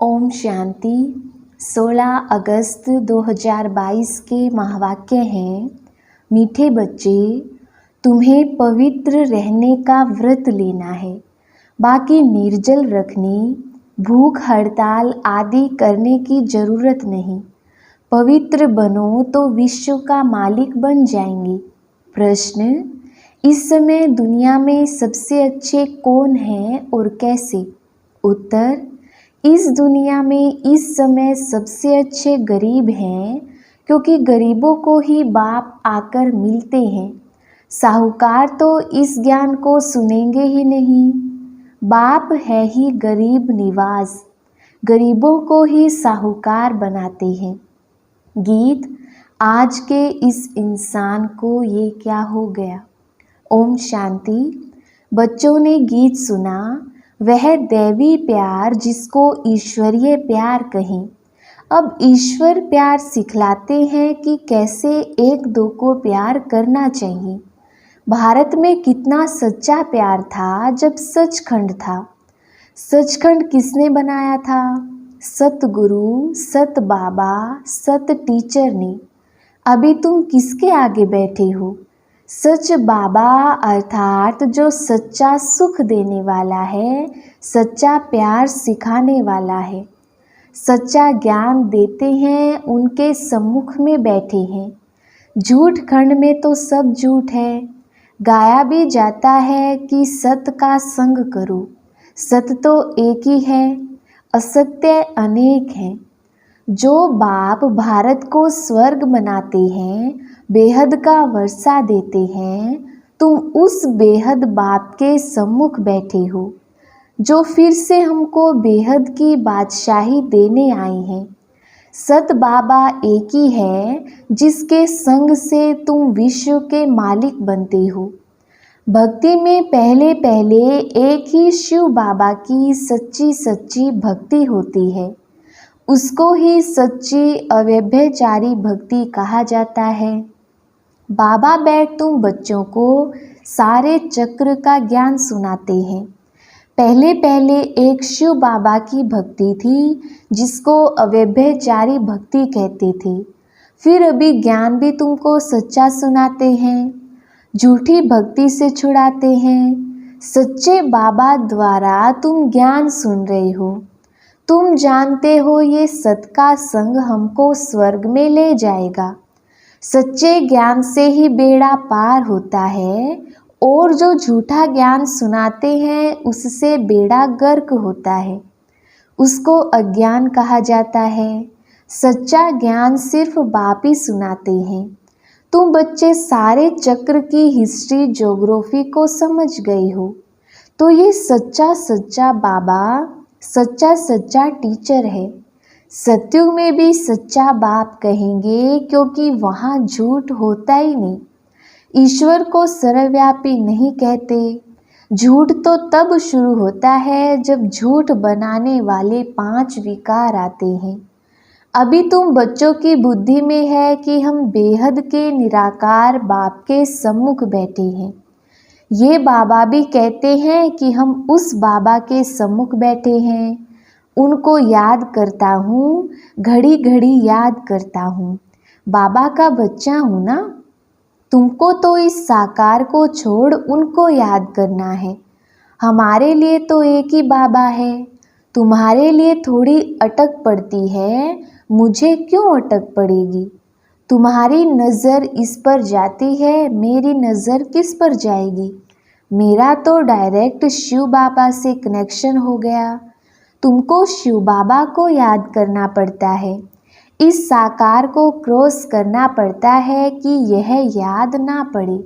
ओम शांति। 16 अगस्त 2022 के महावाक्य हैं, मीठे बच्चे, तुम्हें पवित्र रहने का व्रत लेना है। बाकी निर्जल रखने, भूख हड़ताल आदि करने की जरूरत नहीं। पवित्र बनो तो विश्व का मालिक बन जाएंगे। प्रश्न, इस समय दुनिया में सबसे अच्छे कौन हैं और कैसे? उत्तर, इस दुनिया में इस समय सबसे अच्छे गरीब हैं, क्योंकि गरीबों को ही बाप आकर मिलते हैं। साहूकार तो इस ज्ञान को सुनेंगे ही नहीं। बाप है ही गरीब निवास, गरीबों को ही साहूकार बनाते हैं। गीत, आज के इस इंसान को ये क्या हो गया। ओम शांति। बच्चों ने गीत सुना, वह दैवी प्यार जिसको ईश्वरीय प्यार कहें। अब ईश्वर प्यार सिखलाते हैं कि कैसे एक दो को प्यार करना चाहिए। भारत में कितना सच्चा प्यार था जब सचखंड था। सचखंड किसने बनाया था? सतगुरु, सत बाबा, सत टीचर ने। अभी तुम किसके आगे बैठे हो? सच बाबा अर्थात जो सच्चा सुख देने वाला है, सच्चा प्यार सिखाने वाला है, सच्चा ज्ञान देते हैं, उनके सम्मुख में बैठे हैं। झूठ खंड में तो सब झूठ है। गाया भी जाता है कि सत्य का संग करो। सत्य तो एक ही है, असत्य अनेक हैं। जो बाप भारत को स्वर्ग बनाते हैं, बेहद का वर्षा देते हैं, तुम उस बेहद बाप के सम्मुख बैठे हो, जो फिर से हमको बेहद की बादशाही देने आए हैं। सत बाबा एक ही है, जिसके संग से तुम विश्व के मालिक बनते हो। भक्ति में पहले पहले एक ही शिव बाबा की सच्ची सच्ची भक्ति होती है। उसको ही सच्ची अव्यभिचारी भक्ति कहा जाता है। बाबा बैठ तुम बच्चों को सारे चक्र का ज्ञान सुनाते हैं। पहले पहले एक शिव बाबा की भक्ति थी, जिसको अव्यभिचारी भक्ति कहते थे। फिर अभी ज्ञान भी तुमको सच्चा सुनाते हैं, झूठी भक्ति से छुड़ाते हैं। सच्चे बाबा द्वारा तुम ज्ञान सुन रहे हो। तुम जानते हो ये सत का संग हमको स्वर्ग में ले जाएगा। सच्चे ज्ञान से ही बेड़ा पार होता है, और जो झूठा ज्ञान सुनाते हैं उससे बेड़ा गर्क होता है। उसको अज्ञान कहा जाता है। सच्चा ज्ञान सिर्फ बाप ही सुनाते हैं। तुम बच्चे सारे चक्र की हिस्ट्री ज्योग्राफी को समझ गए हो, तो ये सच्चा सच्चा बाबा सच्चा सच्चा टीचर है। सत्युग में भी सच्चा बाप कहेंगे, क्योंकि वहाँ झूठ होता ही नहीं। ईश्वर को सर्वव्यापी नहीं कहते। झूठ तो तब शुरू होता है जब झूठ बनाने वाले 5 विकार आते हैं। अभी तुम बच्चों की बुद्धि में है कि हम बेहद के निराकार बाप के सम्मुख बैठे हैं। ये बाबा भी कहते हैं कि हम उस बाबा के सम्मुख बैठे हैं। उनको याद करता हूँ, घड़ी घड़ी याद करता हूँ। बाबा का बच्चा हूँ ना। तुमको तो इस साकार को छोड़ उनको याद करना है। हमारे लिए तो एक ही बाबा है। तुम्हारे लिए थोड़ी अटक पड़ती है, मुझे क्यों अटक पड़ेगी? तुम्हारी नज़र इस पर जाती है, मेरी नज़र किस पर जाएगी? मेरा तो डायरेक्ट शिव बाबा से कनेक्शन हो गया। तुमको शिव बाबा को याद करना पड़ता है। इस साकार को क्रॉस करना पड़ता है कि यह याद ना पड़े।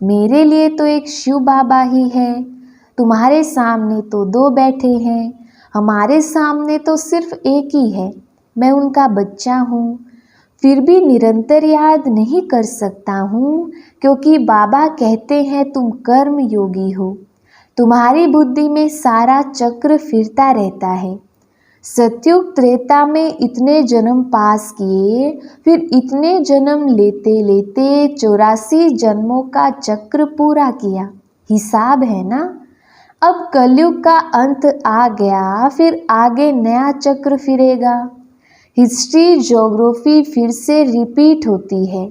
मेरे लिए तो एक शिव बाबा ही है। तुम्हारे सामने तो 2 बैठे हैं, हमारे सामने तो सिर्फ एक ही है। मैं उनका बच्चा हूँ। फिर भी निरंतर याद नहीं कर सकता हूँ, क्योंकि बाबा कहते हैं तुम कर्म योगी हो। तुम्हारी बुद्धि में सारा चक्र फिरता रहता है। सतयुग त्रेता में इतने जन्म पास किए, फिर इतने जन्म लेते लेते 84 जन्मों का चक्र पूरा किया। हिसाब है ना। अब कलयुग का अंत आ गया, फिर आगे नया चक्र फिरेगा। हिस्ट्री ज्योग्राफी फिर से रिपीट होती है।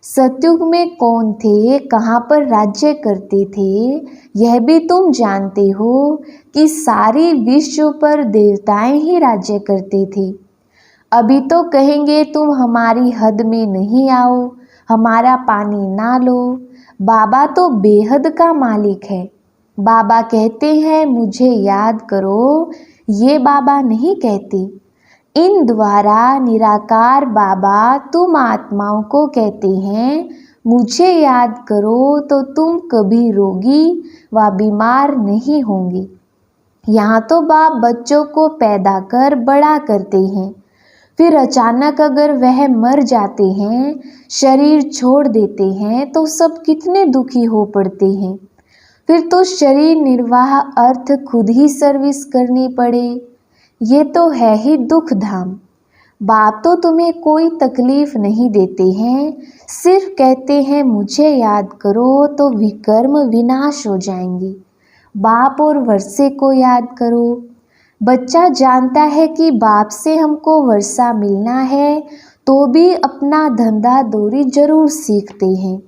सतयुग में कौन थे, कहाँ पर राज्य करते थे, यह भी तुम जानते हो कि सारी विश्व पर देवताएं ही राज्य करते थे। अभी तो कहेंगे तुम हमारी हद में नहीं आओ, हमारा पानी ना लो। बाबा तो बेहद का मालिक है। बाबा कहते हैं मुझे याद करो, ये बाबा नहीं कहते। इन द्वारा निराकार बाबा तुम आत्माओं को कहते हैं मुझे याद करो तो तुम कभी रोगी व बीमार नहीं होंगे। यहाँ तो बाप बच्चों को पैदा कर बड़ा करते हैं, फिर अचानक अगर वह मर जाते हैं, शरीर छोड़ देते हैं तो सब कितने दुखी हो पड़ते हैं। फिर तो शरीर निर्वाह अर्थ खुद ही सर्विस करनी पड़े। ये तो है ही दुख धाम। बाप तो तुम्हें कोई तकलीफ नहीं देते हैं, सिर्फ कहते हैं मुझे याद करो तो विकर्म विनाश हो जाएंगे। बाप और वर्षे को याद करो। बच्चा जानता है कि बाप से हमको वर्षा मिलना है, तो भी अपना धंधा दौरी जरूर सीखते हैं।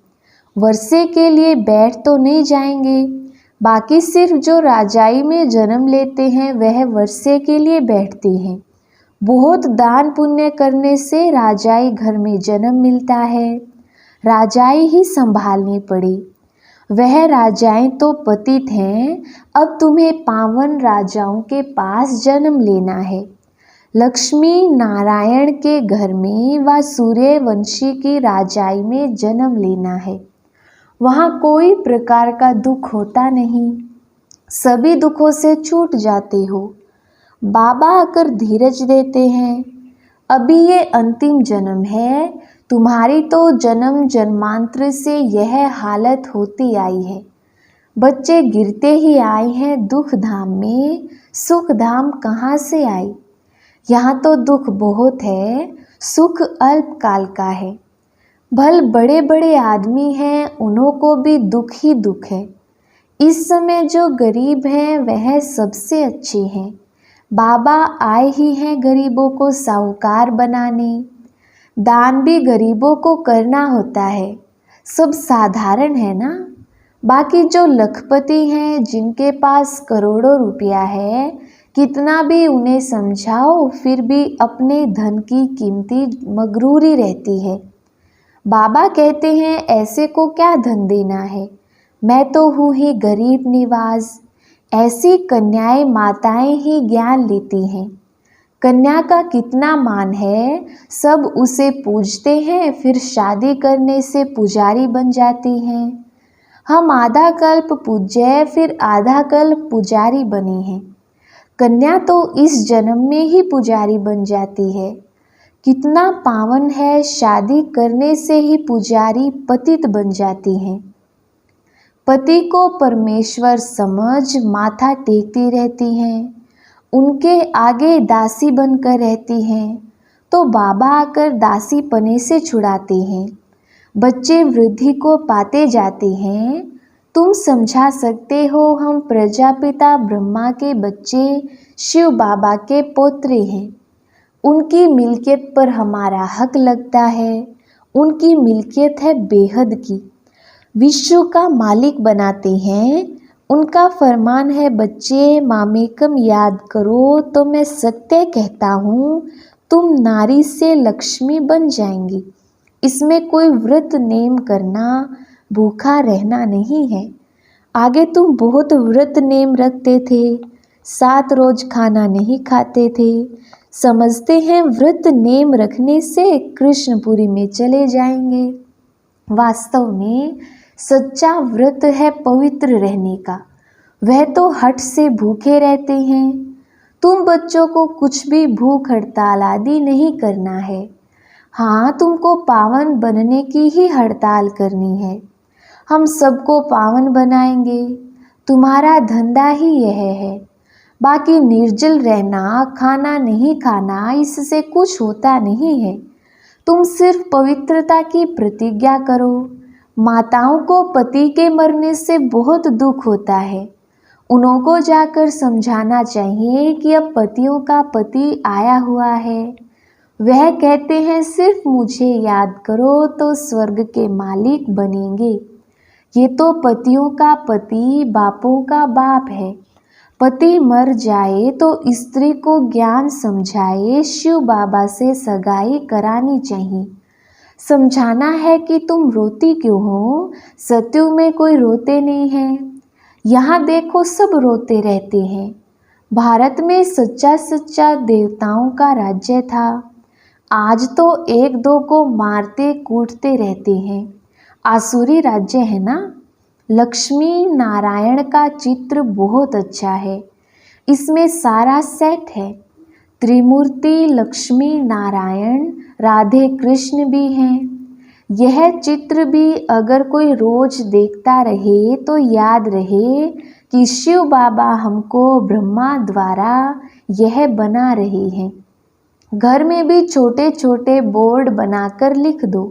वर्षे के लिए बैठ तो नहीं जाएंगे। बाकी सिर्फ जो राजाई में जन्म लेते हैं वह वर्षे के लिए बैठते हैं। बहुत दान पुण्य करने से राजाई घर में जन्म मिलता है। राजाई ही संभालनी पड़े। वह राजाएं तो पतित हैं, अब तुम्हें पावन राजाओं के पास जन्म लेना है। लक्ष्मी नारायण के घर में व सूर्यवंशी की राजाई में जन्म लेना है। वहाँ कोई प्रकार का दुख होता नहीं, सभी दुखों से छूट जाते हो। बाबा आकर धीरज देते हैं। अभी ये अंतिम जन्म है, तुम्हारी तो जन्म जन्मांतर से यह हालत होती आई है। बच्चे गिरते ही आए हैं दुख धाम में, सुख धाम कहाँ से आई। यहाँ तो दुख बहुत है, सुख अल्प काल का है। भल बड़े बड़े आदमी हैं, उन्हों को भी दुख ही दुख है। इस समय जो गरीब हैं वह सबसे अच्छे हैं। बाबा आए ही हैं गरीबों को साहूकार बनाने। दान भी गरीबों को करना होता है, सब साधारण है ना। बाकी जो लखपति हैं, जिनके पास करोड़ों रुपया है, कितना भी उन्हें समझाओ फिर भी अपने धन की कीमती मगरूरी रहती है। बाबा कहते हैं ऐसे को क्या धन देना है, मैं तो हूँ ही गरीब निवाज। ऐसी कन्याएं माताएं ही ज्ञान लेती हैं। कन्या का कितना मान है, सब उसे पूजते हैं, फिर शादी करने से पुजारी बन जाती हैं। हम आधा कल्प पूज्य, फिर आधा कल्प पुजारी बने हैं। कन्या तो इस जन्म में ही पुजारी बन जाती है। कितना पावन है, शादी करने से ही पुजारी पतित बन जाती हैं। पति को परमेश्वर समझ माथा टेकती रहती हैं, उनके आगे दासी बनकर रहती हैं, तो बाबा आकर दासी पने से छुड़ाते हैं। बच्चे वृद्धि को पाते जाते हैं। तुम समझा सकते हो हम प्रजापिता ब्रह्मा के बच्चे शिव बाबा के पोत्रे हैं। उनकी मिल्कियत पर हमारा हक लगता है। उनकी मिल्कियत है बेहद की, विश्व का मालिक बनाते हैं। उनका फरमान है बच्चे मामेकम याद करो तो मैं सत्य कहता हूँ, तुम नारी से लक्ष्मी बन जाएंगी। इसमें कोई व्रत नेम करना, भूखा रहना नहीं है। आगे तुम बहुत व्रत नेम रखते थे, 7 रोज खाना नहीं खाते थे। समझते हैं व्रत नेम रखने से कृष्णपुरी में चले जाएंगे। वास्तव में सच्चा व्रत है पवित्र रहने का। वह तो हठ से भूखे रहते हैं। तुम बच्चों को कुछ भी भूख हड़ताल आदि नहीं करना है। हाँ, तुमको पावन बनने की ही हड़ताल करनी है। हम सबको पावन बनाएंगे। तुम्हारा धंधा ही यह है। बाकी निर्जल रहना, खाना नहीं खाना, इससे कुछ होता नहीं है। तुम सिर्फ पवित्रता की प्रतिज्ञा करो। माताओं को पति के मरने से बहुत दुख होता है। उन्हों को जाकर समझाना चाहिए कि अब पतियों का पति आया हुआ है। वह कहते हैं सिर्फ मुझे याद करो तो स्वर्ग के मालिक बनेंगे। ये तो पतियों का पति बापों का बाप है। पति मर जाए तो स्त्री को ज्ञान समझाए शिव बाबा से सगाई करानी चाहिए। समझाना है कि तुम रोती क्यों हो, सत्युग में कोई रोते नहीं है। यहाँ देखो सब रोते रहते हैं। भारत में सच्चा सच्चा देवताओं का राज्य था। आज तो एक दो को मारते कूटते रहते हैं। आसुरी राज्य है ना। लक्ष्मी नारायण का चित्र बहुत अच्छा है। इसमें सारा सेट है। त्रिमूर्ति लक्ष्मी नारायण राधे कृष्ण भी हैं। यह चित्र भी अगर कोई रोज देखता रहे तो याद रहे कि शिव बाबा हमको ब्रह्मा द्वारा यह बना रहे हैं। घर में भी छोटे छोटे बोर्ड बनाकर लिख दो।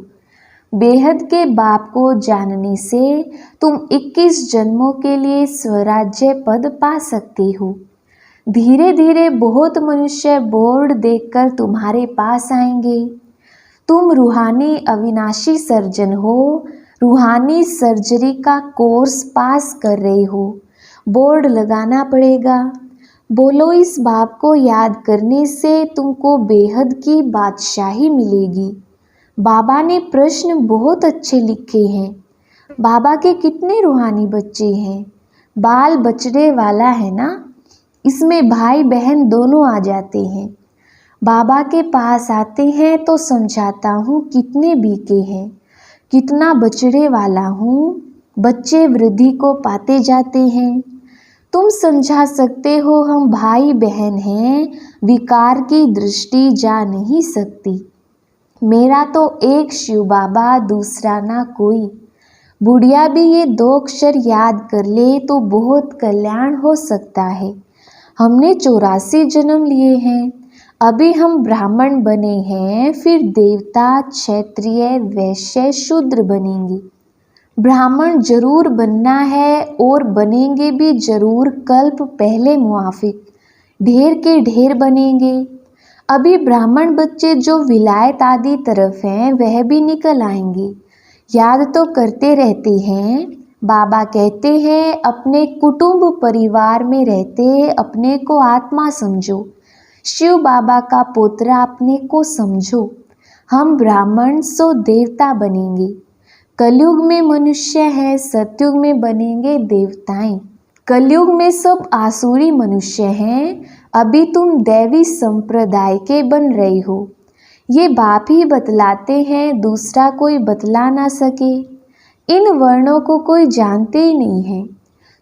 बेहद के बाप को जानने से तुम 21 जन्मों के लिए स्वराज्य पद पा सकते हो। धीरे धीरे बहुत मनुष्य बोर्ड देखकर तुम्हारे पास आएंगे। तुम रूहानी अविनाशी सर्जन हो। रूहानी सर्जरी का कोर्स पास कर रहे हो। बोर्ड लगाना पड़ेगा। बोलो इस बाप को याद करने से तुमको बेहद की बादशाही मिलेगी। बाबा ने प्रश्न बहुत अच्छे लिखे हैं। बाबा के कितने रूहानी बच्चे हैं। बाल बछड़े वाला है ना। इसमें भाई बहन दोनों आ जाते हैं। बाबा के पास आते हैं तो समझाता हूँ कितने बीके हैं, कितना बछड़े वाला हूँ। बच्चे वृद्धि को पाते जाते हैं। तुम समझा सकते हो हम भाई बहन हैं। विकार की दृष्टि जा नहीं सकती। मेरा तो एक शिव बाबा दूसरा ना कोई। बुढ़िया भी ये 2 अक्षर याद कर ले तो बहुत कल्याण हो सकता है। हमने 84 जन्म लिए हैं। अभी हम ब्राह्मण बने हैं, फिर देवता क्षत्रिय वैश्य शूद्र बनेंगे। ब्राह्मण जरूर बनना है और बनेंगे भी जरूर। कल्प पहले मुआफिक ढेर के ढेर बनेंगे। अभी ब्राह्मण बच्चे जो विलायत आदि तरफ हैं वह भी निकल आएंगे। याद तो करते रहते हैं। बाबा कहते हैं अपने कुटुंब परिवार में रहते अपने को आत्मा समझो। शिव बाबा का पुत्र अपने को समझो। हम ब्राह्मण सो देवता बनेंगे। कलयुग में मनुष्य है, सतयुग में बनेंगे देवताएं। कलयुग में सब आसुरी मनुष्य हैं। अभी तुम दैवी संप्रदाय के बन रहे हो। ये बाप ही बतलाते हैं, दूसरा कोई बतला ना सके। इन वर्णों को कोई जानते ही नहीं है।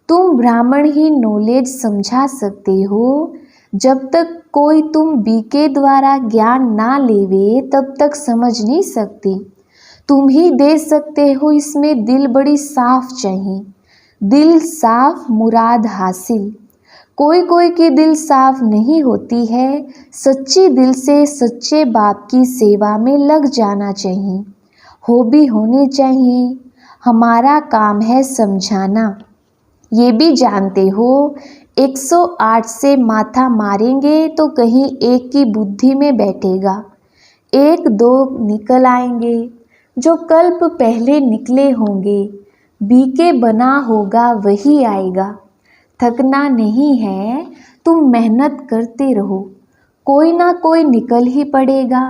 तुम ब्राह्मण ही नॉलेज समझा सकते हो। जब तक कोई तुम बीके द्वारा ज्ञान ना लेवे तब तक समझ नहीं सकते। तुम ही दे सकते हो। इसमें दिल बड़ी साफ चाहिए। दिल साफ मुराद हासिल। कोई कोई की दिल साफ नहीं होती है। सच्ची दिल से सच्चे बाप की सेवा में लग जाना चाहिए। हो भी होने चाहिए। हमारा काम है समझाना। ये भी जानते हो 108 से माथा मारेंगे तो कहीं एक की बुद्धि में बैठेगा। 1-2 निकल आएंगे जो कल्प पहले निकले होंगे। बीके बना होगा वही आएगा। थकना नहीं है। तुम मेहनत करते रहो। कोई ना कोई निकल ही पड़ेगा।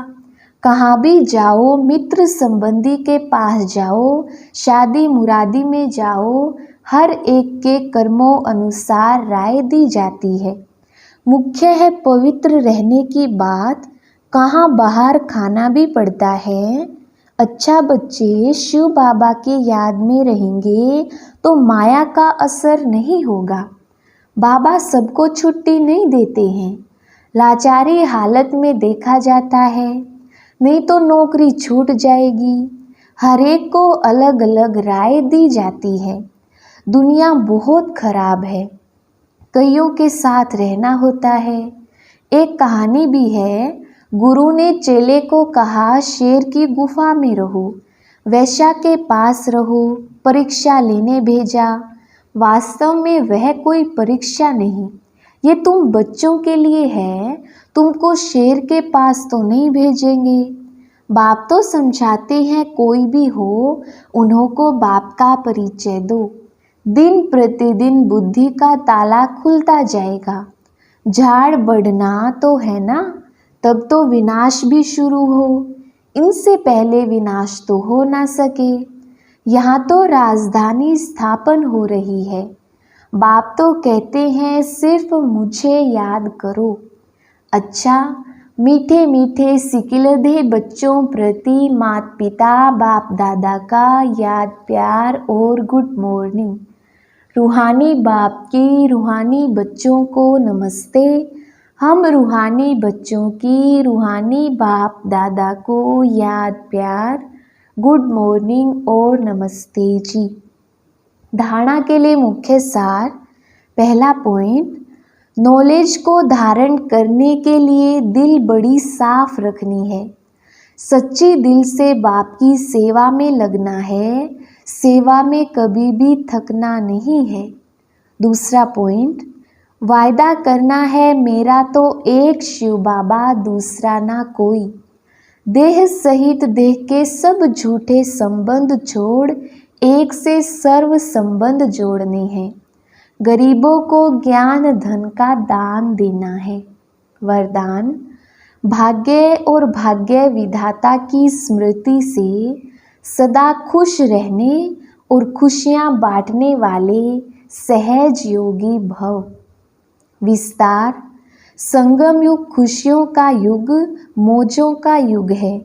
कहाँ भी जाओ, मित्र संबंधी के पास जाओ, शादी मुरादी में जाओ, हर एक के कर्मों अनुसार राय दी जाती है। मुख्य है पवित्र रहने की बात। कहाँ बाहर खाना भी पड़ता है। अच्छा बच्चे शिव बाबा की याद में रहेंगे तो माया का असर नहीं होगा। बाबा सबको छुट्टी नहीं देते हैं। लाचारी हालत में देखा जाता है। नहीं तो नौकरी छूट जाएगी। हर एक को अलग अलग राय दी जाती है। दुनिया बहुत खराब है। कईयों के साथ रहना होता है। एक कहानी भी है। गुरु ने चेले को कहा शेर की गुफा में रहो, वैश्या के पास रहो। परीक्षा लेने भेजा। वास्तव में वह कोई परीक्षा नहीं, ये तुम बच्चों के लिए है। तुमको शेर के पास तो नहीं भेजेंगे। बाप तो समझाते हैं कोई भी हो, उन्हों को बाप का परिचय दो। दिन प्रतिदिन बुद्धि का ताला खुलता जाएगा। झाड़ बढ़ना तो है ना, तब तो विनाश भी शुरू हो। इनसे पहले विनाश तो हो ना सके। यहाँ तो राजधानी स्थापन हो रही है। बाप तो कहते हैं सिर्फ मुझे याद करो। अच्छा, मीठे मीठे सिकिलधे बच्चों प्रति माता पिता बाप दादा का याद प्यार और गुड मॉर्निंग। रूहानी बाप की रूहानी बच्चों को नमस्ते। हम रूहानी बच्चों की रूहानी बाप दादा को याद प्यार, गुड मॉर्निंग और नमस्ते जी। धारणा के लिए मुख्य सार। पहला पॉइंट, नॉलेज को धारण करने के लिए दिल बड़ी साफ रखनी है। सच्ची दिल से बाप की सेवा में लगना है। सेवा में कभी भी थकना नहीं है। दूसरा पॉइंट, वायदा करना है मेरा तो एक शिव बाबा, दूसरा ना कोई। देह सहित देह के सब झूठे संबंध छोड़ एक से सर्व संबंध जोड़ने हैं। गरीबों को ज्ञान धन का दान देना है। वरदान, भाग्य और भाग्य विधाता की स्मृति से सदा खुश रहने और खुशियाँ बांटने वाले सहज योगी भव। विस्तार, संगम युग खुशियों का युग, मौजों का युग है,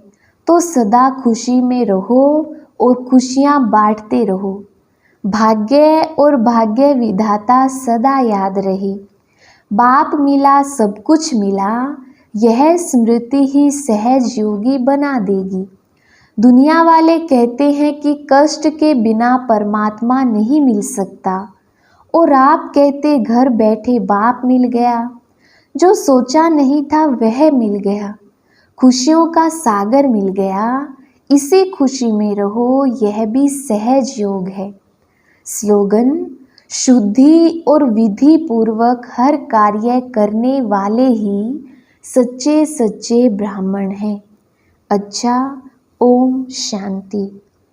तो सदा खुशी में रहो और खुशियाँ बांटते रहो। भाग्य और भाग्य विधाता सदा याद रहे। बाप मिला सब कुछ मिला, यह स्मृति ही सहज योगी बना देगी। दुनिया वाले कहते हैं कि कष्ट के बिना परमात्मा नहीं मिल सकता, और आप कहते घर बैठे बाप मिल गया। जो सोचा नहीं था वह मिल गया। खुशियों का सागर मिल गया। इसी खुशी में रहो, यह भी सहज योग है। स्लोगन, शुद्धि और विधि पूर्वक हर कार्य करने वाले ही सच्चे सच्चे ब्राह्मण हैं। अच्छा, ओम शांति।